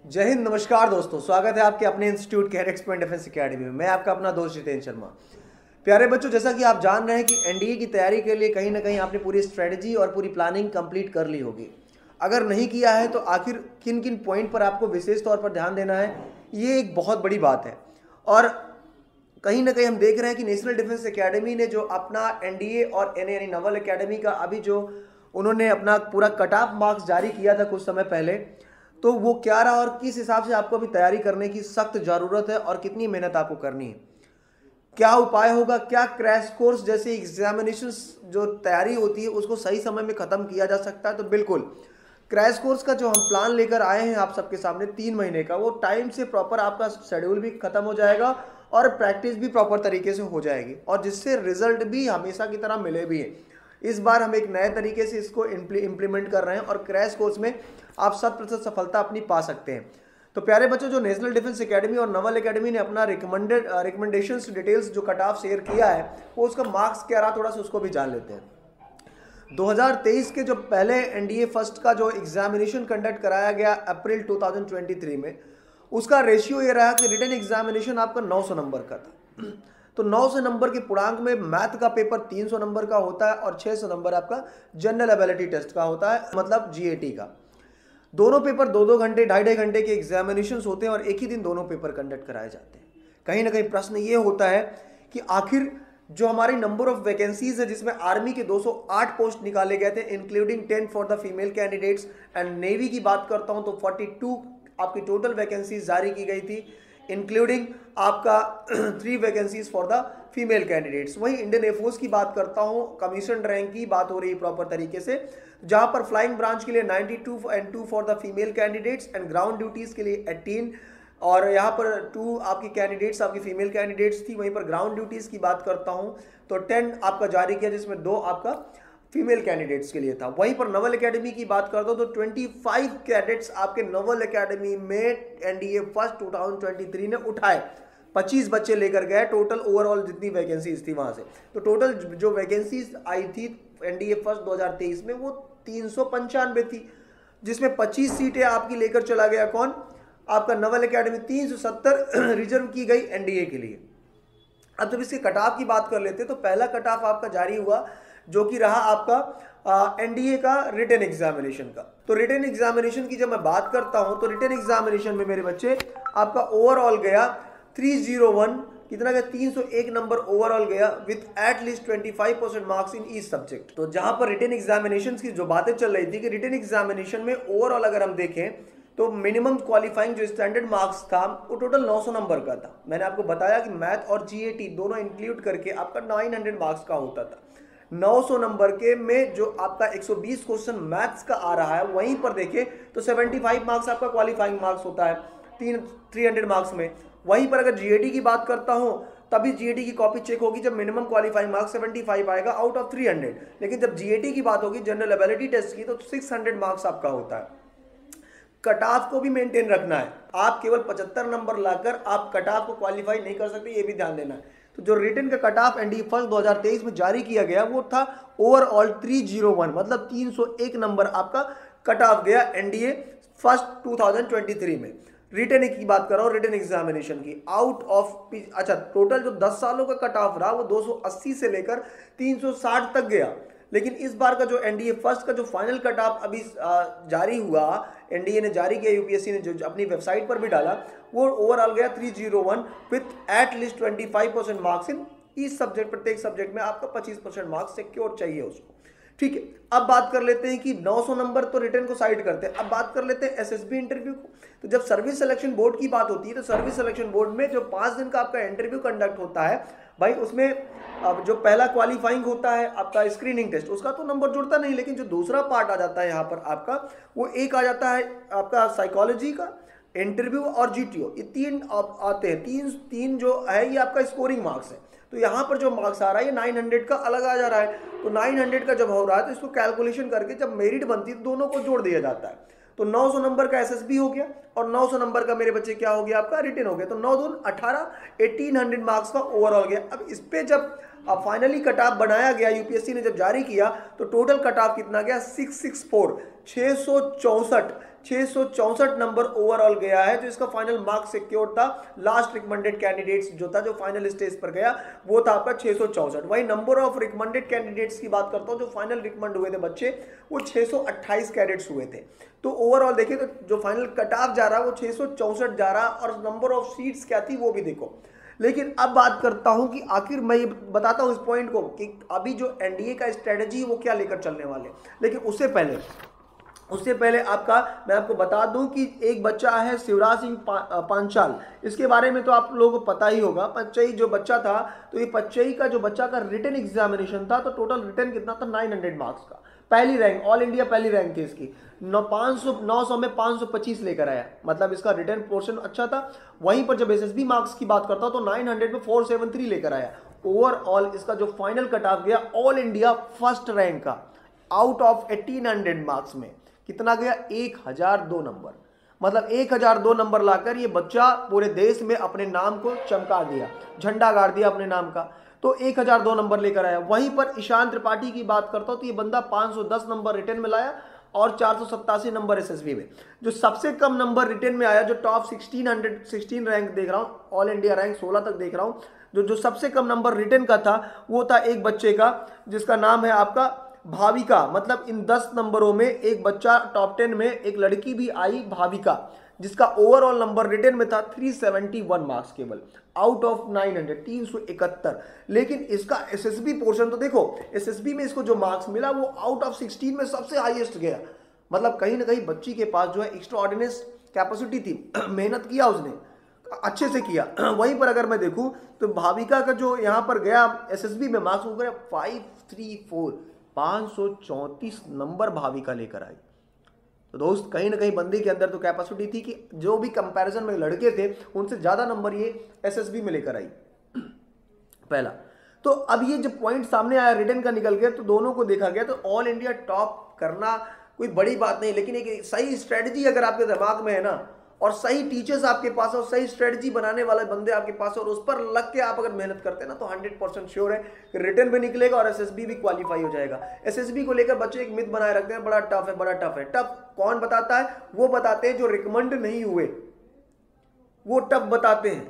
जय हिंद। नमस्कार दोस्तों, स्वागत है आपके अपने institute career expert defence academy में। मैं आपका अपना दोस्त जितेंद्र शर्मा। प्यारे बच्चों, जैसा कि आप जान रहे हैं कि एनडीए की तैयारी के लिए कहीं ना कहीं आपने पूरी स्ट्रेटजी और पूरी प्लानिंग कंप्लीट कर ली होगी। अगर नहीं किया है तो आखिर किन किन पॉइंट पर आपको विशेष तौर पर ध्यान देना है, ये एक बहुत बड़ी बात है। और कहीं ना कहीं हम देख रहे हैं कि नेशनल डिफेंस एकेडमी ने जो अपना एनडीए और एनए यानी नवल एकेडमी का अभी जो उन्होंने अपना पूरा कट ऑफ मार्क्स जारी किया था कुछ समय पहले, तो वो क्या रहा और किस हिसाब से आपको अभी तैयारी करने की सख्त ज़रूरत है और कितनी मेहनत आपको करनी है, क्या उपाय होगा, क्या क्रैश कोर्स जैसे एग्जामिनेशंस जो तैयारी होती है उसको सही समय में ख़त्म किया जा सकता है। तो बिल्कुल क्रैश कोर्स का जो हम प्लान लेकर आए हैं आप सबके सामने 3 महीने का, वो टाइम से प्रॉपर आपका शेड्यूल भी खत्म हो जाएगा और प्रैक्टिस भी प्रॉपर तरीके से हो जाएगी और जिससे रिजल्ट भी हमेशा की तरह मिले भी है। इस बार हम एक नए तरीके से इसको इम्प्लीमेंट कर रहे हैं और क्रैश कोर्स में आप 100% सफलता अपनी पा सकते हैं। तो प्यारे बच्चों, जो नेशनल डिफेंस एकेडमी और नवल एकेडमी ने अपना रिकमेंडेशंस डिटेल्स जो कट ऑफ शेयर किया है, वो उसका मार्क्स क्या रहा थोड़ा सा उसको भी जान लेते हैं। 2023 के जो पहले एनडीए फर्स्ट का जो एग्जामिनेशन कंडक्ट कराया गया अप्रैल 2023 में, उसका रेशियो ये रहा कि रिटन एग्जामिनेशन आपका 900 नंबर का था। तो 900 नंबर के पूर्णांक में मैथ का पेपर 300 नंबर का होता है और 600 नंबर आपका जनरल एबिलिटी टेस्ट का होता है, मतलब जीएटी का। दोनों पेपर 2-2 घंटे 2.5 घंटे के एग्जामिनेशन होते हैं और एक ही दिन दोनों पेपर कंडक्ट कराए जाते हैं। कहीं ना कहीं प्रश्न ये होता है कि आखिर जो हमारी नंबर ऑफ वैकेंसीज है, जिसमें आर्मी के 208 पोस्ट निकाले गए थे including 10 for the female candidates, and navy की बात करता हूं तो 42 आपकी टोटल वैकेंसीज जारी की गई थी इंक्लूडिंग आपका 3 vacancies for the female candidates. वहीं इंडियन एयरफोर्स की बात करता हूं, कमीशन रैंक की बात हो रही है प्रॉपर तरीके से, जहां पर फ्लाइंग ब्रांच के लिए 92 and 2 for the female candidates and ground duties के लिए 18 और यहाँ पर 2 आपकी कैंडिडेट्स आपकी फीमेल कैंडिडेट्स थी। वहीं पर ग्राउंड ड्यूटीज की बात करता हूँ तो 10 आपका जारी किया, जिसमें 2 आपका फीमेल कैंडिडेट्स के लिए था। वहीं पर नवल एकेडमी की बात करता हूं तो 25 कैडेट्स आपके नवल एकेडमी में एनडीए फर्स्ट 2023 ने उठाए, 25 बच्चे लेकर गए टोटल ओवरऑल जितनी वैकेंसीज थी वहां से। तो टोटल जो वैकेंसीज आई थी एनडीए फर्स्ट 2023 में वो 395 थी, जिसमें 25 सीटें आपकी लेकर चला गया कौन, आपका नवल एकेडमी। 370 रिजर्व की गई एनडीए के लिए। अब जब इसके कट ऑफ की बात कर लेते तो पहला कट ऑफ आपका जारी हुआ जो कि रहा आपका एनडीए का रिटन एग्जामिनेशन का। तो रिटन एग्जामिनेशन की जब मैं बात करता हूं तो रिटन एग्जामिनेशन में मेरे बच्चे आपका ओवरऑल गया 301, कितना गया 301 नंबर ओवरऑल गया with at least 25% marks in each subject. तो जहां पर रिटन एग्जामिनेशन की जो बातें चल रही थी कि रिटन एग्जामिनेशन में ओवरऑल अगर हम देखें तो मिनिमम क्वालिफाइंग जो स्टैंडर्ड मार्क्स था वो टोटल 900 नंबर का था। मैंने आपको बताया कि मैथ और जीएटी दोनों इंक्लूड करके आपका 900 मार्क्स का होता था। 900 नंबर के में जो आपका 120 क्वेश्चन मैथ्स का आ रहा है, वहीं पर देखें तो 75 मार्क्स आपका क्वालिफाइंग मार्क्स होता है 300 मार्क्स में। वहीं पर अगर जीएटी की बात करता हूं तभी जीएटी की कॉपी चेक होगी जब मिनिमम क्वालिफाइंग मार्क्स 75 आएगा आउट ऑफ 300, लेकिन जब जीएटी की बात होगी जनरल एबिलिटी टेस्ट की तो 600 मार्क्स आपका होता है। कट ऑफ को भी मेंटेन रखना है, आप केवल 75 नंबर लाकर आप कट ऑफ को क्वालिफाई नहीं कर सकते, ये भी ध्यान देना है। तो जो रिटन का कट ऑफ एनडीए फर्स्ट 2023 में जारी किया गया वो था ओवरऑल 301, मतलब 301 नंबर आपका कट ऑफ गया एनडीए फर्स्ट 2023 में। रिटन की बात कर रहा हूं, रिटन एग्जामिनेशन की आउट ऑफ, अच्छा टोटल जो 10 सालों का कट ऑफ रहा वो 280 से लेकर 360 तक गया। लेकिन इस बार का जो एनडीए फर्स्ट का जो फाइनल कट ऑफ अभी जारी हुआ, एनडीए ने जारी किया, यूपीएससी ने जो अपनी वेबसाइट पर भी डाला, वो ओवरऑल गया 301 विथ एटलीस्ट 25% मार्क्स इन इस सब्जेक्ट। प्रत्येक सब्जेक्ट में आपका 25% मार्क्स सिक्योर चाहिए उसको। ठीक है, अब बात कर लेते हैं कि 900 नंबर तो रिटर्न को साइड करते हैं, अब बात कर लेते हैं एसएसबी इंटरव्यू को। तो जब सर्विस सिलेक्शन बोर्ड की बात होती है तो सर्विस सिलेक्शन बोर्ड में जो 5 दिन का आपका इंटरव्यू कंडक्ट होता है भाई, उसमें अब जो पहला क्वालिफाइंग होता है आपका स्क्रीनिंग टेस्ट, उसका तो नंबर जुड़ता नहीं, लेकिन जो दूसरा पार्ट आ जाता है यहाँ पर आपका, वो एक आ जाता है आपका साइकोलॉजी का, इंटरव्यू और जीटीओ, ये 3 आते हैं। तीन जो है ये आपका स्कोरिंग मार्क्स है। तो यहाँ पर जो मार्क्स आ रहा है ये 900 का अलग आ जा रहा है। तो 900 का जब हो रहा है तो इसको कैलकुलेशन करके जब मेरिट बनती है तो दोनों को जोड़ दिया जाता है। तो 900 नंबर का एसएसबी हो गया और 900 नंबर का मेरे बच्चे क्या हो गया आपका रिटन हो गया। तो 9 दून 18, 1800 मार्क्स का ओवरऑल गया। अब इस पे जब फाइनली कट ऑफ बनाया गया, यूपीएससी ने जब जारी किया तो टोटल कट ऑफ कितना गया 664, 664 664 नंबर ओवरऑल गया है, जो इसका फाइनल मार्क्स सिक्योर था। लास्ट रिकमेंडेड कैंडिडेट्स जो था, जो फाइनल स्टेज पर गया, वो था आपका 664। वही नंबर ऑफ रिकमेंडेड कैंडिडेट्स की बात करता हूं, जो फाइनल रिकमेंड हुए थे बच्चे, वो 628 कैडेट्स हुए थे। तो ओवरऑल देखिए तो जो फाइनल कट ऑफ जा रहा है वो 664 जा रहा, और नंबर ऑफ सीट्स क्या थी वो भी देखो। लेकिन अब बात करता हूं कि आखिर मैं ये बताता हूं इस पॉइंट को कि अभी जो एनडीए का स्ट्रेटजी है वो क्या लेकर चलने वाले। लेकिन उससे पहले मैं आपको बता दूं कि एक बच्चा है शिवराज सिंह पांचाल, इसके बारे में तो आप लोगों को पता ही होगा। पच्चई जो बच्चा था, तो ये पच्चई का जो बच्चा का रिटन एग्जामिनेशन था, तो टोटल रिटन कितना था, 900 मार्क्स का। पहली रैंक, ऑल इंडिया पहली रैंक थी इसकी। 900 में 525 लेकर आया, मतलब इसका रिटर्न पोर्शन अच्छा था। वहीं पर जब एसएसबी मार्क्स की बात करता हूं तो 900 में 473 लेकर आया। ओवरऑल इसका जो फाइनल कट ऑफ गया ऑल इंडिया फर्स्ट रैंक का, आउट ऑफ 1800 मार्क्स में कितना गया, 1002 नंबर। मतलब 1002 नंबर लाकर ये बच्चा पूरे देश में अपने नाम को चमका दिया, झंडा गाड़ दिया अपने नाम का। तो 1002 नंबर लेकर आया। वहीं पर ईशान त्रिपाठी की बात करता हूं तो ये बंदा 510 नंबर रिटर्न में लाया और 487 नंबर एसएसबी में। जो सबसे कम नंबर रिटर्न में आया, जो टॉप 16 रैंक देख रहा हूं, ऑल इंडिया रैंक 16 तक देख रहा हूं, जो सबसे कम नंबर रिटर्न का था वो था एक बच्चे का जिसका नाम है आपका भाविका। मतलब इन 10 नंबरों में एक बच्चा टॉप 10 में, एक लड़की भी आई भाविका, जिसका ओवरऑल नंबर रिटर्न में था 371 मार्क्स केवल, आउट ऑफ 900, 371। लेकिन इसका एसएसबी पोर्शन तो देखो, एसएसबी में इसको जो मार्क्स मिला वो आउट ऑफ 16 में सबसे हाईएस्ट गया। मतलब कहीं ना कहीं बच्ची के पास जो है एक्स्ट्राऑर्डिनरी कैपेसिटी थी, मेहनत किया उसने, अच्छे से किया। वहीं पर अगर मैं देखूं तो भाविका का जो यहां पर गया एसएसबी में मार्क्स वो गया 534, 534 नंबर भाविका लेकर आई। तो दोस्त कहीं ना कहीं बंदी के अंदर तो कैपेसिटी थी कि जो भी कंपैरिजन में लड़के थे उनसे ज्यादा नंबर ये एसएसबी में लेकर आई, पहला। तो अब ये जब पॉइंट सामने आया रिटर्न का निकल गया, तो दोनों को देखा गया, तो ऑल इंडिया टॉप करना कोई बड़ी बात नहीं, लेकिन एक सही स्ट्रेटजी अगर आपके दिमाग में है ना, और सही टीचर्स आपके पास है, और सही स्ट्रेटजी बनाने वाले बंदे आपके पास है, और उस पर लग के आप अगर मेहनत करते हैं ना, तो 100% श्योर है कि रिटर्न भी निकलेगा और एसएसबी भी क्वालिफाई हो जाएगा। एसएसबी को लेकर बच्चे एक मिथ बनाए रखते हैं, बड़ा टफ है, बड़ा टफ है। टफ कौन बताता है? वो बताते हैं जो रिकमेंड नहीं हुए, वो टफ बताते हैं।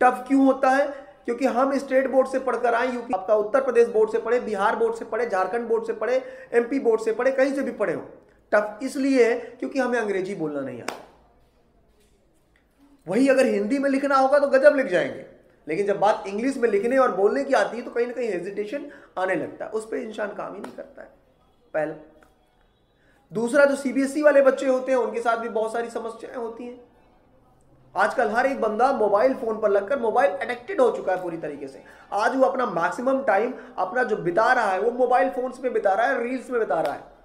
टफ क्यों होता है? क्योंकि हम स्टेट बोर्ड से पढ़कर आए, यूपी, आपका उत्तर प्रदेश बोर्ड से पढ़े, बिहार बोर्ड से पढ़े, झारखंड बोर्ड से पढ़े, एमपी बोर्ड से पढ़े, कहीं से भी पढ़े हो। टफ इसलिए है क्योंकि हमें अंग्रेजी बोलना नहीं आता। वही अगर हिंदी में लिखना होगा तो गजब लिख जाएंगे, लेकिन जब बात इंग्लिश में लिखने और बोलने की आती है तो कहीं ना कहीं हेजिटेशन आने लगता है, उस पर इंसान काम ही नहीं करता है, पहला। दूसरा, जो सीबीएसई वाले बच्चे होते हैं उनके साथ भी बहुत सारी समस्याएं होती हैं। आजकल हर एक बंदा मोबाइल फोन पर लगकर मोबाइल एडिक्टेड हो चुका है पूरी तरीके से। आज वो अपना मैक्सिमम टाइम अपना जो बिता रहा है वो मोबाइल फोन्स में बिता रहा है, रील्स में बिता रहा है।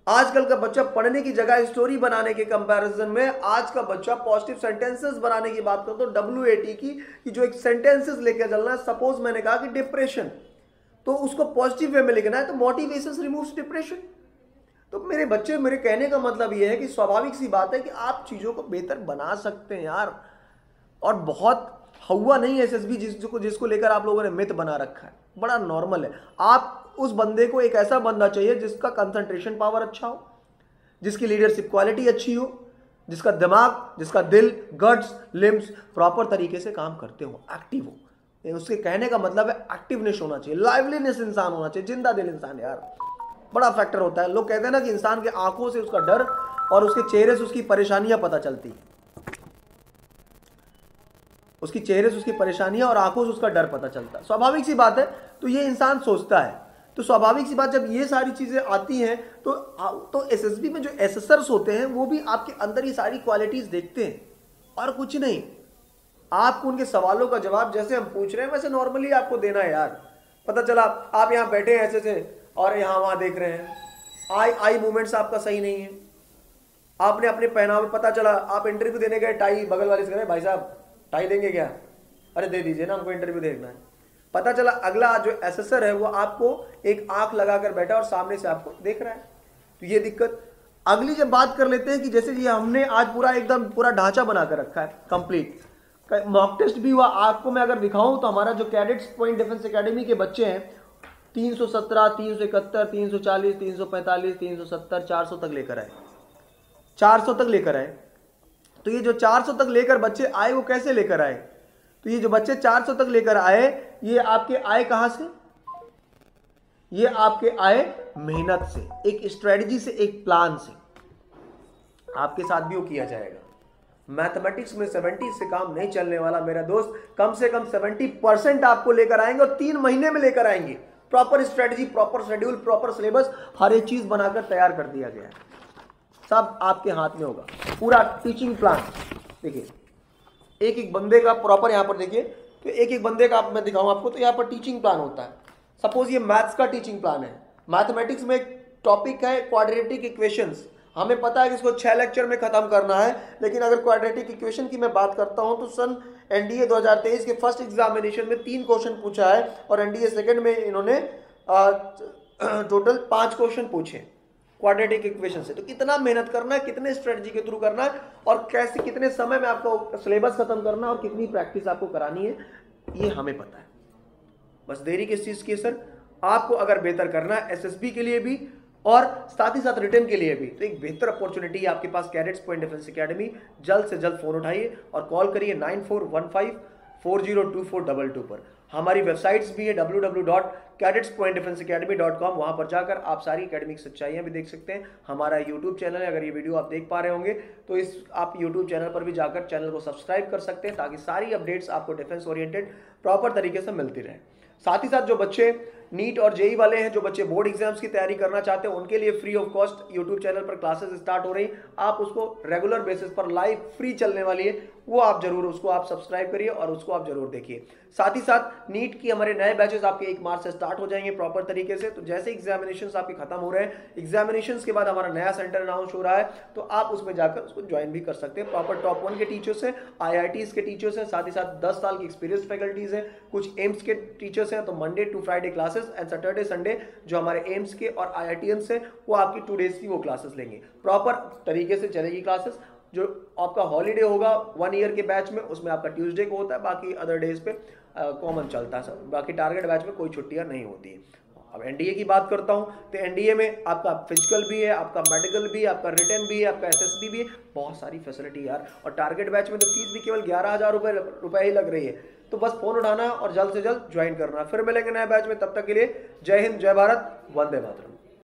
आजकल का बच्चा पढ़ने की जगह स्टोरी बनाने के कंपैरिजन में आज का बच्चा पॉजिटिव सेंटेंसेस बनाने की बात करता तो WAT की जो एक सेंटेंसेस लेकर चलना है। सपोज मैंने कहा कि डिप्रेशन, तो उसको पॉजिटिव वे में लिखना है, तो मोटिवेशन रिमूव्स डिप्रेशन। तो मेरे बच्चे, मेरे कहने का मतलब यह है कि स्वाभाविक सी बात है कि आप चीजों को बेहतर बना सकते हैं यार, और बहुत हुआ नहीं है एसएसबी जिसको लेकर आप लोगों ने मिथ बना रखा है, बड़ा नॉर्मल है। आप उस बंदे को एक ऐसा बंदा चाहिए जिसका कंसंट्रेशन पावर अच्छा हो, जिसकी लीडरशिप क्वालिटी अच्छी हो, जिसका दिमाग, जिसका दिल, गट्स, लिम्स प्रॉपर तरीके से काम करते हो, एक्टिव हो। उसके कहने का मतलब है एक्टिवनेस होना चाहिए, लाइवलीनेस इंसान होना चाहिए, जिंदा दिल इंसान। यार बड़ा फैक्टर होता है। लोग कहते हैं ना कि इंसान के आंखों से उसका डर और उसके चेहरे से उसकी परेशानियां पता चलती है, उसकी चेहरे से उसकी परेशानियां और आंखों से उसका डर पता चलता है। स्वाभाविक सी बात है, तो ये इंसान सोचता है। तो स्वाभाविक सी बात, जब ये सारी चीजें आती हैं तो एसएसबी में जो एसेसर्स होते हैं वो भी आपके अंदर ये सारी क्वालिटीज देखते हैं और कुछ नहीं। आपको उनके सवालों का जवाब जैसे हम पूछ रहे हैं वैसे नॉर्मली आपको देना है। यार पता चला आप यहाँ बैठे हैं ऐसे से और यहाँ वहां देख रहे हैं, आई मूवमेंट्स आपका सही नहीं है, आपने अपने पहनावे, पता चला आप इंटरव्यू देने गए, टाई बगल वाले से कह रहे भाई साहब टाई देंगे क्या? अरे दे दीजिए ना, हमको इंटरव्यू देखना है। पता चला अगला जो एसेसर है वो आपको एक आंख लगाकर बैठा और सामने से आपको देख रहा है, तो ये दिक्कत। अगली जब बात कर लेते हैं कि जैसे ये हमने आज पूरा एकदम पूरा ढांचा बनाकर रखा है कंप्लीट, मॉक टेस्ट भी हुआ। आपको मैं अगर दिखाऊं तो हमारा जो कैडेट्स पॉइंट डिफेंस एकेडमी के बच्चे हैं 317, 371, 340, 345, 370, 400 तक लेकर आए, 400 तक लेकर आए। तो ये जो 400 तक लेकर बच्चे आए वो कैसे लेकर आए? तो ये जो बच्चे 400 तक लेकर आए ये आपके आए कहां से? ये आपके आए मेहनत से, एक स्ट्रेटजी से, एक प्लान से। आपके साथ भी वो किया जाएगा। मैथमेटिक्स में 70 से काम नहीं चलने वाला मेरा दोस्त, कम से कम 70% आपको लेकर आएंगे और 3 महीने में लेकर आएंगे। Proper strategy, proper schedule, proper syllabus, हर एक चीज बनाकर तैयार कर दिया गया है। सब आपके हाथ में होगा, पूरा टीचिंग प्लान। देखिए एक एक बंदे का प्रॉपर, यहां पर देखिए तो एक एक बंदे का मैं दिखाऊं आपको, तो यहां पर टीचिंग प्लान होता है। सपोज ये मैथ्स का टीचिंग प्लान है। मैथमेटिक्स में एक टॉपिक है क्वाड्रेटिक इक्वेशंस। हमें पता है कि इसको 6 लेक्चर में खत्म करना है, लेकिन अगर क्वाड्रेटिक इक्वेशन की मैं बात करता हूं तो सन एनडीए 2023 के फर्स्ट एग्जामिनेशन में 3 क्वेश्चन पूछा है और एनडीए सेकंड में इन्होंने टोटल 5 क्वेश्चन पूछे क्वाड्रेटिक इक्वेशन से। तो कितना मेहनत करना है, कितने स्ट्रेटजी के थ्रू करना है और कैसे कितने समय में आपको सिलेबस खत्म करना है और कितनी प्रैक्टिस आपको करानी है, ये हमें पता है। बस देरी किस चीज की है सर? आपको अगर बेहतर करना है एसएसबी के लिए भी और साथ ही साथ रिटर्न के लिए भी, तो एक बेहतर अपॉर्चुनिटी है आपके पास कैडेट्स पॉइंट डिफेंस एकेडमी। जल्द से जल्द फोन उठाइए और कॉल करिए 9415402422 पर। हमारी वेबसाइट्स भी है www.cadetspointdefenseacademy.com। वहां पर जाकर आप सारी एकेडमिक सच्चाइयां भी देख सकते हैं। हमारा यूट्यूब चैनल है, अगर ये वीडियो आप देख पा रहे होंगे तो इस आप यूट्यूब चैनल पर भी जाकर चैनल को सब्सक्राइब कर सकते हैं, ताकि सारी अपडेट्स आपको डिफेंस ओरिएंटेड प्रॉपर तरीके से मिलती रहे। साथ ही साथ जो बच्चे नीट और जेई वाले हैं, जो बच्चे बोर्ड एग्जाम्स की तैयारी करना चाहते हैं, उनके लिए free of cost YouTube channel पर क्लासेस स्टार्ट हो रही। आप उसको रेगुलर बेसिस पर लाइव फ्री चलने वाली है, वो आप जरूर उसको आप सब्सक्राइब करिए और उसको आप जरूर देखिए। साथ ही साथ नीट की हमारे नए बैचेस आपके 1 मार्च से स्टार्ट हो जाएंगे प्रॉपर तरीके से। तो जैसे एग्जामिनेशंस आपके खत्म हो रहे हैं, एग्जामिनेशंस के बाद हमारा नया सेंटर अनाउंस हो रहा है, तो आप उसमें जाकर उसको ज्वाइन भी कर सकते हैं। प्रॉपर टॉप 1 के टीचर्स हैं, IITs के टीचर्स हैं, साथ ही साथ 10 साल की एक्सपीरियंस फैकल्टीज हैं, कुछ एम्स के टीचर्स हैं। तो Monday to Friday classes and Saturday Sunday जो हमारे एम्स के और IITians हैं वो आपकी 2 डेज की वो क्लासेस लेंगे। प्रॉपर तरीके से चलेगी क्लासेस। जो आपका हॉलीडे होगा 1 ईयर के बैच में, उसमें आपका ट्यूसडे को होता है, बाकी अदर डेज पे कॉमन चलता है सब। बाकी टारगेट बैच में कोई छुट्टियां नहीं होती है। अब एनडीए की बात करता हूं तो एनडीए में आपका फिजिकल भी है, आपका मेडिकल भी है, आपका रिटर्न भी है, आपका एसएसबी भी है, बहुत सारी फैसिलिटी यार। और टारगेट बैच में तो फीस भी केवल 11,000 रुपए ही लग रही है। तो बस फोन उठाना और जल्द से जल्द ज्वाइन करना। फिर मिलेंगे नए बैच में, तब तक के लिए जय हिंद, जय भारत, वंदे मातरम।